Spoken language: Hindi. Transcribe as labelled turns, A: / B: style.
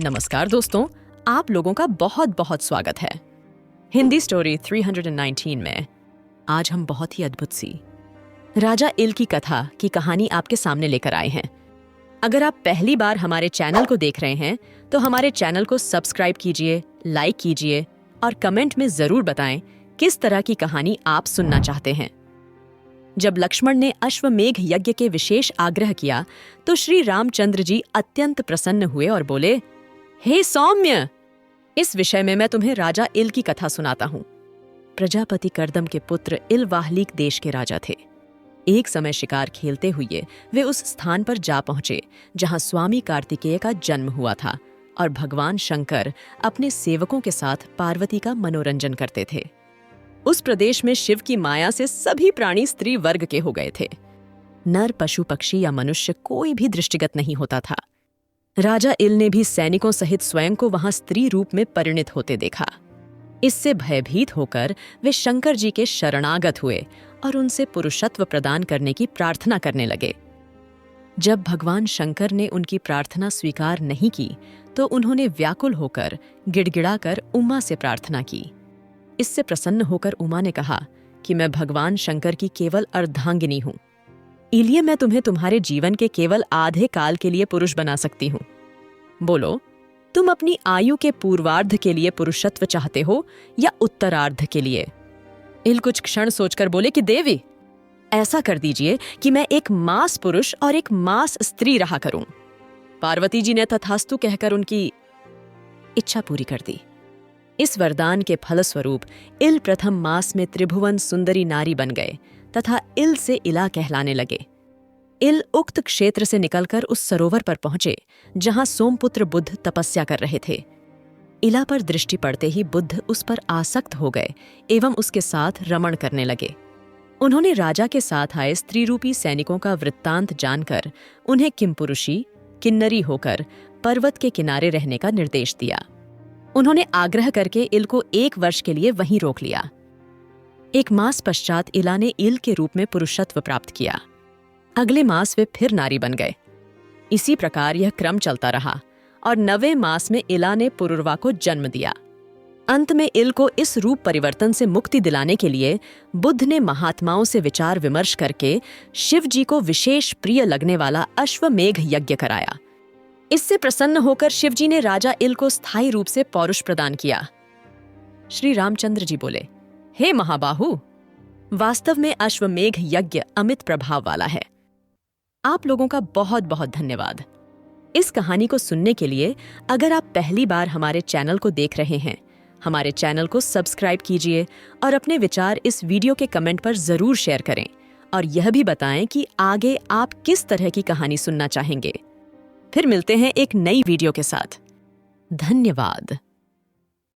A: नमस्कार दोस्तों, आप लोगों का बहुत बहुत स्वागत है हिंदी स्टोरी 319 में। आज हम बहुत ही अद्भुत सी राजा इल की कथा की कहानी आपके सामने लेकर आए हैं। अगर आप पहली बार हमारे चैनल को देख रहे हैं तो हमारे चैनल को सब्सक्राइब कीजिए, लाइक कीजिए और कमेंट में जरूर बताएं किस तरह की कहानी आप सुनना चाहते हैं। जब लक्ष्मण ने अश्वमेघ यज्ञ के विशेष आग्रह किया तो श्री रामचंद्र जी अत्यंत प्रसन्न हुए और बोले, हे सौम्य, इस विषय में मैं तुम्हें राजा इल की कथा सुनाता हूं। प्रजापति कर्दम के पुत्र इल वाहलीक देश के राजा थे। एक समय शिकार खेलते हुए वे उस स्थान पर जा पहुंचे जहां स्वामी कार्तिकेय का जन्म हुआ था और भगवान शंकर अपने सेवकों के साथ पार्वती का मनोरंजन करते थे। उस प्रदेश में शिव की माया से सभी प्राणी स्त्री वर्ग के हो गए थे। नर, पशु, पक्षी या मनुष्य कोई भी दृष्टिगत नहीं होता था। राजा इल ने भी सैनिकों सहित स्वयं को वहां स्त्री रूप में परिणित होते देखा। इससे भयभीत होकर वे शंकर जी के शरणागत हुए और उनसे पुरुषत्व प्रदान करने की प्रार्थना करने लगे। जब भगवान शंकर ने उनकी प्रार्थना स्वीकार नहीं की तो उन्होंने व्याकुल होकर गिड़गिड़ाकर उमा से प्रार्थना की। इससे प्रसन्न होकर उमा ने कहा कि मैं भगवान शंकर की केवल अर्धांगिनी हूं, इलिए मैं तुम्हें तुम्हारे जीवन के केवल आधे काल के लिए पुरुष बना सकती हूं। बोलो, तुम अपनी आयु के पूर्वार्ध के लिए पुरुषत्व चाहते हो या उत्तरार्ध के लिए? इल कुछ क्षण सोचकर बोले कि देवी, ऐसा कर दीजिए कि मैं एक मास पुरुष और एक मास स्त्री रहा करूं। पार्वती जी ने तथास्तु कहकर उनकी इच्छा पूरी कर दी। इस वरदान के फलस्वरूप इल प्रथम मास में त्रिभुवन सुंदरी नारी बन गए तथा इल से इला कहलाने लगे। इल उक्त क्षेत्र से निकलकर उस सरोवर पर पहुंचे जहां सोमपुत्र बुद्ध तपस्या कर रहे थे। इला पर दृष्टि पड़ते ही बुद्ध उस पर आसक्त हो गए एवं उसके साथ रमण करने लगे। उन्होंने राजा के साथ आए स्त्री रूपी सैनिकों का वृत्तांत जानकर उन्हें किंपुरुषी, किन्नरी होकर पर्वत के किनारे रहने का निर्देश दिया। उन्होंने आग्रह करके इल को 1 वर्ष के लिए वहीं रोक लिया। 1 मास पश्चात इला ने इल के रूप में पुरुषत्व प्राप्त किया। अगले मास वे फिर नारी बन गए। इसी प्रकार यह क्रम चलता रहा और 9वें मास में इला ने पुरुरवा को जन्म दिया। अंत में इल को इस रूप परिवर्तन से मुक्ति दिलाने के लिए बुद्ध ने महात्माओं से विचार विमर्श करके शिव जी को विशेष प्रिय लगने वाला अश्वमेघ यज्ञ कराया। इससे प्रसन्न होकर शिवजी ने राजा इल को स्थायी रूप से पौरुष प्रदान किया। श्री रामचंद्र जी बोले, हे महाबाहु, वास्तव में अश्वमेघ यज्ञ अमित प्रभाव वाला है। आप लोगों का बहुत बहुत धन्यवाद। इस कहानी को सुनने के लिए अगर आप पहली बार हमारे चैनल को देख रहे हैं, हमारे चैनल को सब्सक्राइब कीजिए और अपने विचार इस वीडियो के कमेंट पर जरूर शेयर करें और यह भी बताएं कि आगे आप किस तरह की कहानी सुनना चाहेंगे। फिर मिलते हैं एक नई वीडियो के साथ। धन्यवाद।